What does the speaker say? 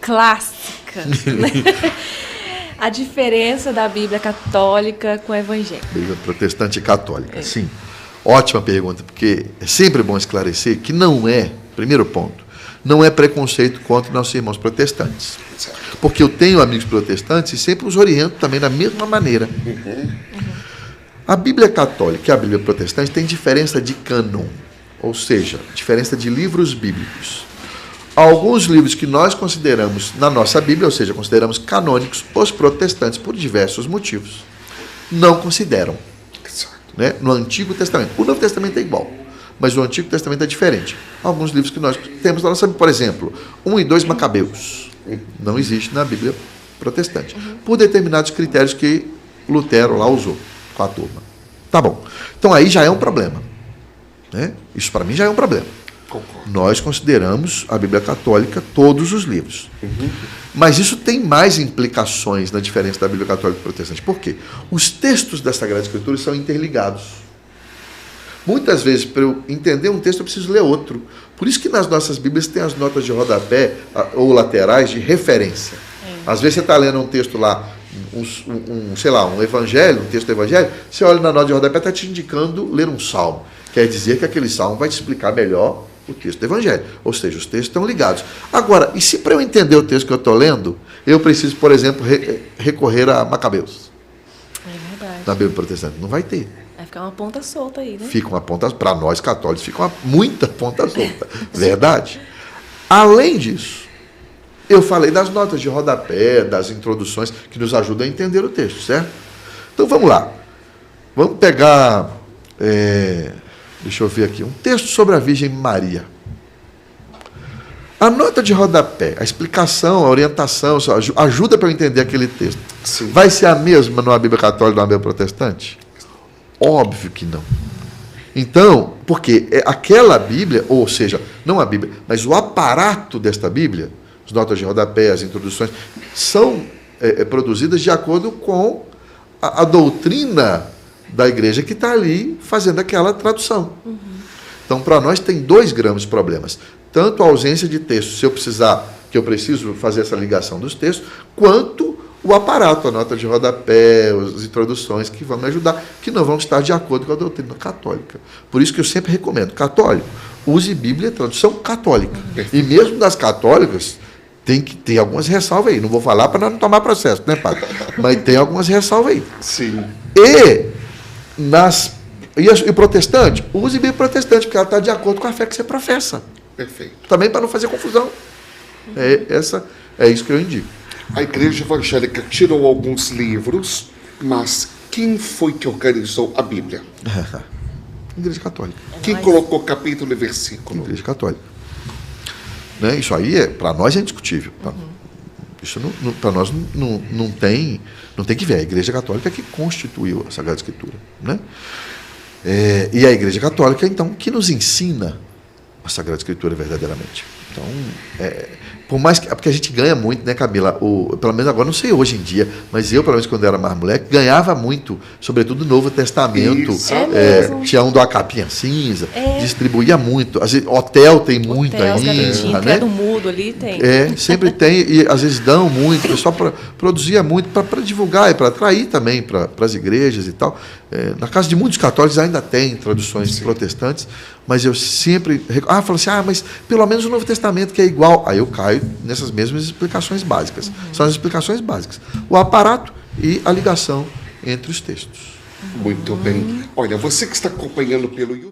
clássica. A diferença da Bíblia católica com o Evangelho. Bíblia protestante e católica, sim. Ótima pergunta, porque é sempre bom esclarecer que não é, primeiro ponto, não é preconceito contra nossos irmãos protestantes. Porque eu tenho amigos protestantes e sempre os oriento também da mesma maneira. A Bíblia católica e a Bíblia protestante tem diferença de cânon, ou seja, diferença de livros bíblicos. Alguns livros que nós consideramos na nossa Bíblia, ou seja, consideramos canônicos, os protestantes, por diversos motivos, não consideram. Né? No Antigo Testamento. O Novo Testamento é igual, mas o Antigo Testamento é diferente. Alguns livros que nós temos na nossa Bíblia, por exemplo, 1 e 2 Macabeus, não existe na Bíblia protestante, por determinados critérios que Lutero lá usou com a turma. Tá bom. Então aí já é um problema. Né? Isso para mim já é um problema. Nós consideramos a Bíblia católica todos os livros. Mas isso tem mais implicações na diferença da Bíblia católica e protestante. Por quê? Os textos da Sagrada Escritura são interligados. Muitas vezes, para eu entender um texto, eu preciso ler outro. Por isso que nas nossas Bíblias tem as notas de rodapé ou laterais de referência. Às vezes você está lendo um texto lá, sei lá, um evangelho, um texto do evangelho, você olha na nota de rodapé, está te indicando ler um salmo. Quer dizer que aquele salmo vai te explicar melhor o texto do Evangelho. Ou seja, os textos estão ligados. Agora, e se para eu entender o texto que eu estou lendo, eu preciso, por exemplo, recorrer a Macabeus? É verdade. Na Bíblia protestante? Não vai ter. Vai ficar uma ponta solta aí, né? Fica uma ponta, para nós católicos, fica muita ponta solta. Verdade? Além disso, eu falei das notas de rodapé, das introduções, que nos ajudam a entender o texto, certo? Então, vamos lá. Vamos pegar... deixa eu ver aqui, um texto sobre a Virgem Maria. A nota de rodapé, a explicação, a orientação, ajuda para eu entender aquele texto. Sim. Vai ser a mesma numa Bíblia católica ou numa Bíblia protestante? Óbvio que não. Então, porque aquela Bíblia, ou seja, não a Bíblia, mas o aparato desta Bíblia, as notas de rodapé, as introduções, são produzidas de acordo com a doutrina da igreja que está ali fazendo aquela tradução. Então, para nós tem dois grandes problemas. Tanto a ausência de texto, se eu precisar, que eu preciso fazer essa ligação dos textos, quanto o aparato, a nota de rodapé, as introduções que vão me ajudar, que não vão estar de acordo com a doutrina católica. Por isso que eu sempre recomendo, católico, use Bíblia, tradução católica. E mesmo das católicas, tem que ter algumas ressalvas aí. Não vou falar para não tomar processo, né, padre? Mas tem algumas ressalvas aí. Sim. E o protestante, use Bíblia protestante, porque ela está de acordo com a fé que você professa. Perfeito. Também para não fazer confusão. É isso que eu indico. A igreja evangélica tirou alguns livros, mas quem foi que organizou a Bíblia? Igreja Católica. Quem colocou capítulo e versículo? Igreja Católica. Né? Isso aí, para nós, é indiscutível. Isso para nós não tem que ver. A Igreja Católica que constituiu a Sagrada Escritura. Né? E a Igreja Católica, então, que nos ensina a Sagrada Escritura verdadeiramente. Então, por mais que... Porque a gente ganha muito, né, Camila? Pelo menos agora, não sei hoje em dia, mas eu, pelo menos quando eu era mais moleque, ganhava muito, sobretudo no Novo Testamento. Tinha um da capinha cinza, distribuía muito. Às vezes, hotel tem muito ainda. Né? Do mudo ali tem. Sempre tem, e às vezes dão muito. O pessoal produzia muito para divulgar e para atrair também para as igrejas e tal. Na casa de muitos católicos ainda tem traduções protestantes, mas eu sempre... falo assim, mas pelo menos o Novo Testamento que é igual. Aí eu caio nessas mesmas explicações básicas. São as explicações básicas. O aparato e a ligação entre os textos. Muito bem. Olha, você que está acompanhando pelo YouTube...